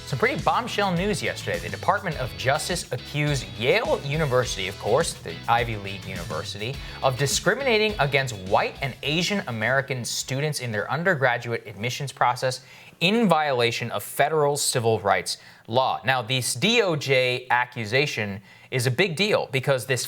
Some pretty bombshell news yesterday. The Department of Justice accused Yale University, of course, the Ivy League university, of discriminating against white and Asian American students in their undergraduate admissions process in violation of federal civil rights law. Now, this DOJ accusation is a big deal because this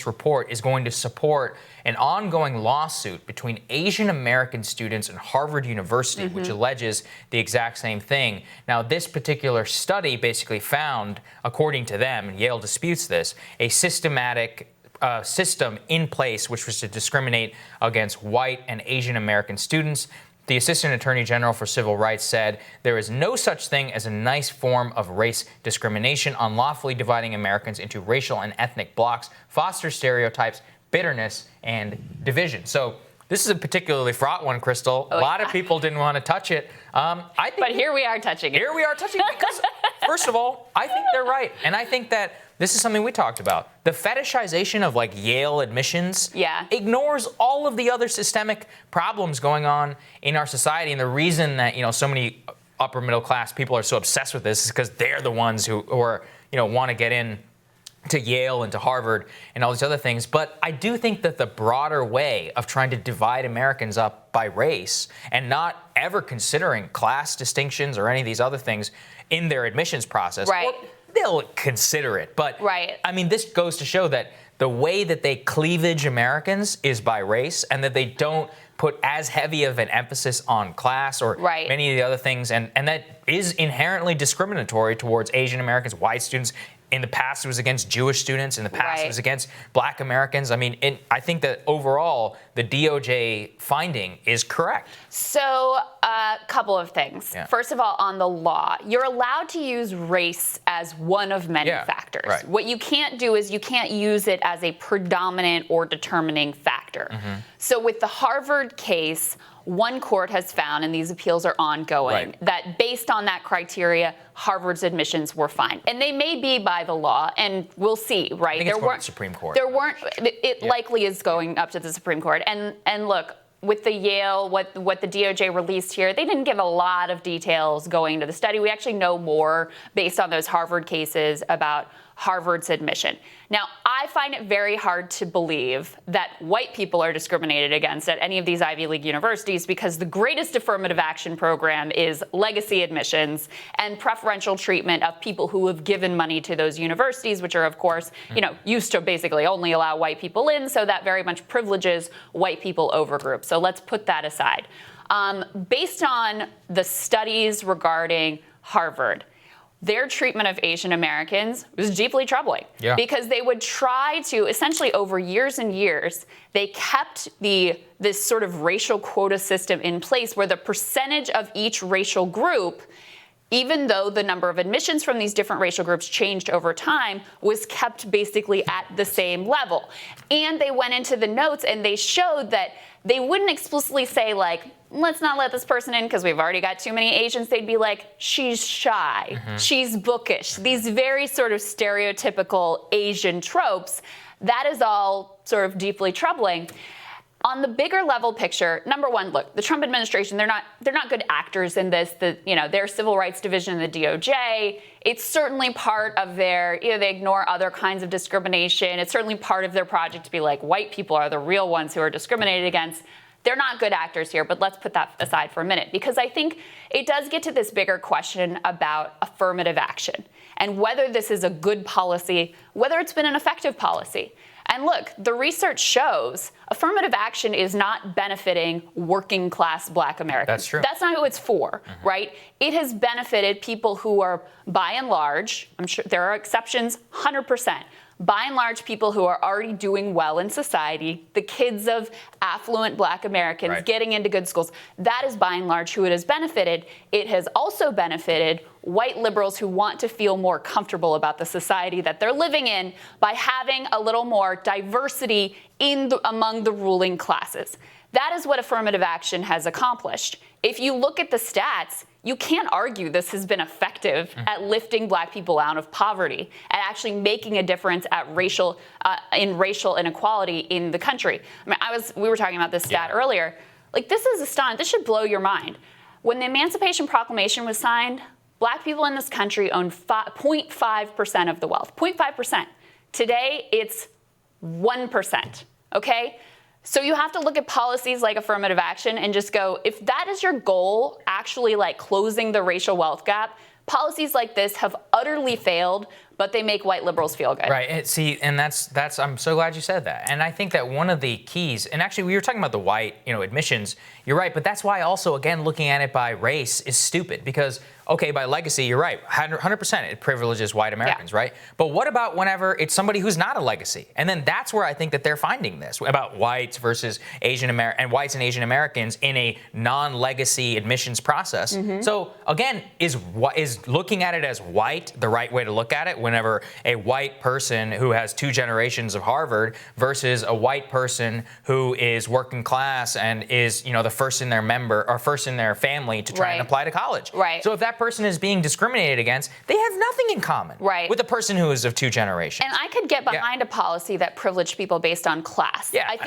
report is going to support an ongoing lawsuit between Asian American students and Harvard University, which alleges the exact same thing. Now, this particular study basically found, according to them, and Yale disputes this, a systematic system in place which was to discriminate against white and Asian American students. The Assistant Attorney General for Civil Rights said there is no such thing as a nice form of race discrimination, unlawfully dividing Americans into racial and ethnic blocks, fosters stereotypes, bitterness, and division. So this is a particularly fraught one, Krystal. A lot of people didn't want to touch it. But here we are touching it. Here we are touching it because, first of all, I think they're right. And I think that this is something we talked about. The fetishization of Yale admissions ignores all of the other systemic problems going on in our society. And the reason that, so many upper middle class people are so obsessed with this is because they're the ones who are, want to get in to Yale and to Harvard and all these other things. But I do think that the broader way of trying to divide Americans up by race and not ever considering class distinctions or any of these other things in their admissions process, they'll consider it. But I mean, this goes to show that the way that they cleavage Americans is by race, and that they don't put as heavy of an emphasis on class or many of the other things. And that is inherently discriminatory towards Asian Americans, white students. In the past, it was against Jewish students. In the past, it was against Black Americans. I mean, I think that overall, the DOJ finding is correct. So, a couple of things. First of all, on the law, you're allowed to use race as one of many factors. What you can't do is you can't use it as a predominant or determining factor. So with the Harvard case, one court has found, and these appeals are ongoing, that based on that criteria, Harvard's admissions were fine. And they may be by the law, and we'll see, right? I think it's going to the Supreme Court. There weren't, it likely is going up to the Supreme Court. And look, with the Yale, what the DOJ released here, they didn't give a lot of details going into the study. We actually know more based on those Harvard cases about Harvard's admission. Now, I find it very hard to believe that white people are discriminated against at any of these Ivy League universities because the greatest affirmative action program is legacy admissions and preferential treatment of people who have given money to those universities, which are, of course, used to basically only allow white people in. So that very much privileges white people over groups. So let's put that aside. Based on the studies regarding Harvard, their treatment of Asian Americans was deeply troubling because they would try to, essentially over years and years, they kept this sort of racial quota system in place where the percentage of each racial group, even though the number of admissions from these different racial groups changed over time, was kept basically at the same level. And they went into the notes and they showed that they wouldn't explicitly say, let's not let this person in because we've already got too many Asians. They'd be like, she's shy, she's bookish. These very sort of stereotypical Asian tropes, that is all sort of deeply troubling. On the bigger level picture, number one, look, the Trump administration, they're not good actors in this. Their civil rights division in the DOJ, it's certainly part of their, they ignore other kinds of discrimination. It's certainly part of their project to be like, white people are the real ones who are discriminated against. They're not good actors here, but let's put that aside for a minute, because I think it does get to this bigger question about affirmative action and whether this is a good policy, whether it's been an effective policy. And look, the research shows affirmative action is not benefiting working class Black Americans. That's true. That's not who it's for, right? It has benefited people who are, by and large, I'm sure there are exceptions, 100%. By and large, people who are already doing well in society, the kids of affluent Black Americans getting into good schools, that is by and large who it has benefited. It has also benefited white liberals who want to feel more comfortable about the society that they're living in by having a little more diversity among the ruling classes. That is what affirmative action has accomplished. If you look at the stats, you can't argue this has been effective at lifting Black people out of poverty, at actually making a difference at in racial inequality in the country. I mean, we were talking about this stat earlier. This is astonishing. This should blow your mind. When the Emancipation Proclamation was signed, Black people in this country own 0.5% of the wealth. 0.5%. Today, it's 1%. Okay? So you have to look at policies like affirmative action and just go, if that is your goal, actually like closing the racial wealth gap, policies like this have utterly failed, but they make white liberals feel good. Right. And that's I'm so glad you said that. And I think that one of the keys, and actually we were talking about the white, admissions, you're right, but that's why also, again, looking at it by race is stupid because, okay, by legacy, you're right, 100% it privileges white Americans, right? But what about whenever it's somebody who's not a legacy? And then that's where I think that they're finding this about whites versus whites and Asian Americans in a non-legacy admissions process. So again, is looking at it as white the right way to look at it whenever a white person who has 2 generations of Harvard versus a white person who is working class and is, the first in their family to try and apply to college. Right. So if that person is being discriminated against, they have nothing in common with the person who is of 2 generations. And I could get behind a policy that privileged people based on class. Yeah. I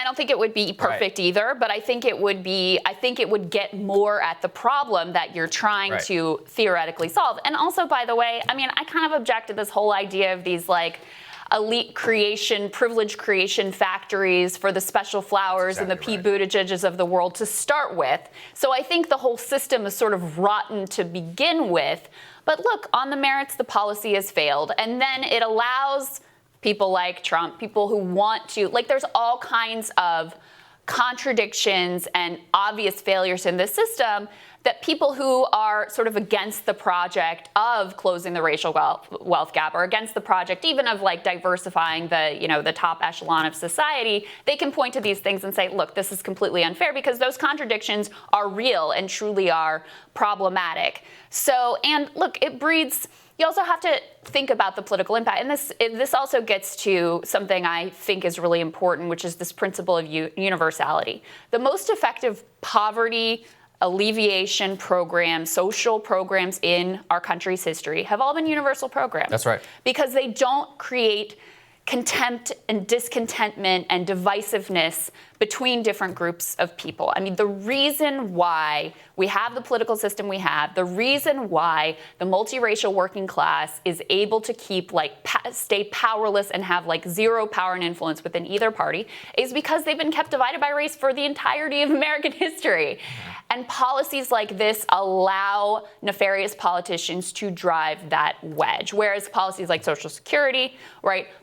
don't think it would be perfect either, but I think it would get more at the problem that you're trying to theoretically solve. And also, by the way, I kind of object to this whole idea of these elite creation, privilege creation factories for the special flowers and the Pete Buttigiegs of the world to start with. So I think the whole system is sort of rotten to begin with. But look, on the merits, the policy has failed. And then it allows people like Trump, people who want to, there's all kinds of contradictions and obvious failures in this system that people who are sort of against the project of closing the racial wealth gap or against the project even of diversifying the top echelon of society, they can point to these things and say, look, this is completely unfair because those contradictions are real and truly are problematic. So, and look, it breeds, you also have to think about the political impact. And this also gets to something I think is really important, which is this principle of universality. The most effective poverty alleviation programs, social programs in our country's history have all been universal programs. That's right. Because they don't create contempt and discontentment and divisiveness between different groups of people. The reason why we have the political system we have, the reason why the multiracial working class is able to keep stay powerless and have zero power and influence within either party is because they've been kept divided by race for the entirety of American history. And policies like this allow nefarious politicians to drive that wedge. Whereas policies like Social Security,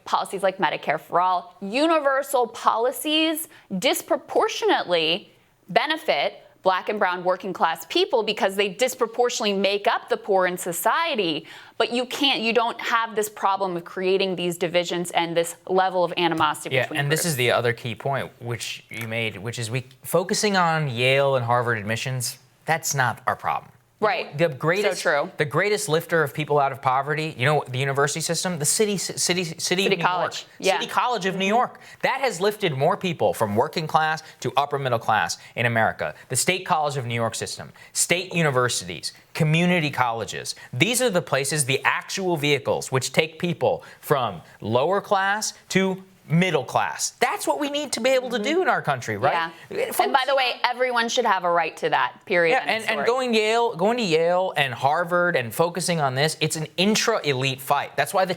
policies like Medicare for All, universal policies disproportionately benefit Black and brown working class people because they disproportionately make up the poor in society. But you don't have this problem of creating these divisions and this level of animosity between and groups. This is the other key point which you made, which is focusing on Yale and Harvard admissions, that's not our problem. Right. The greatest, so true. The greatest lifter of people out of poverty, the university system, the city of New college. York. City College of New York. That has lifted more people from working class to upper middle class in America. The State College of New York system, state universities, community colleges. These are the places, the actual vehicles, which take people from lower class to middle class. That's what we need to be able to do in our country, right? Yeah. And by the way, everyone should have a right to that, period. Yeah, and going to Yale and Harvard and focusing on this, it's an intra-elite fight. That's why the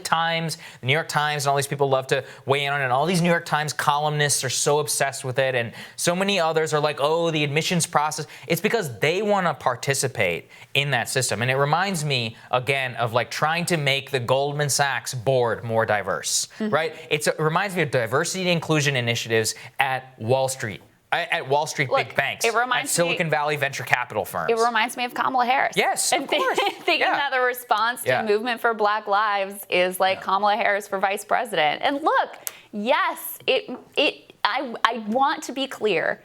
New York Times, and all these people love to weigh in on it. And all these New York Times columnists are so obsessed with it. And so many others are like, oh, the admissions process. It's because they want to participate in that system. And it reminds me, again, of trying to make the Goldman Sachs board more diverse, right? It reminds me of diversity and inclusion initiatives at Wall Street. Big banks, at Silicon Valley venture capital firms. It reminds me of Kamala Harris. Yes, of course. Thinking that the response to Movement for Black Lives is Kamala Harris for vice president. And look, yes, I want to be clear.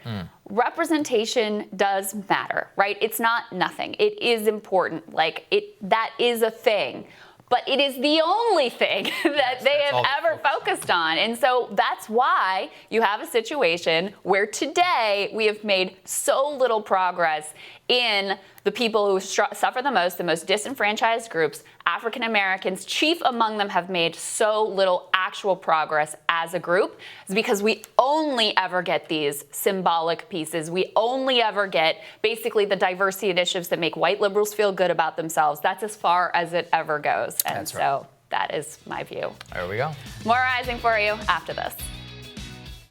Representation does matter, right? It's not nothing. It is important. That is a thing. But it is the only thing that they have ever focused on. And so that's why you have a situation where today we have made so little progress in the people who suffer the most disenfranchised groups, African Americans, chief among them, have made so little actual progress as a group, is because we only ever get these symbolic pieces. We only ever get basically the diversity initiatives that make white liberals feel good about themselves. That's as far as it ever goes. And That's right. that is my view. There we go. More Rising for you after this.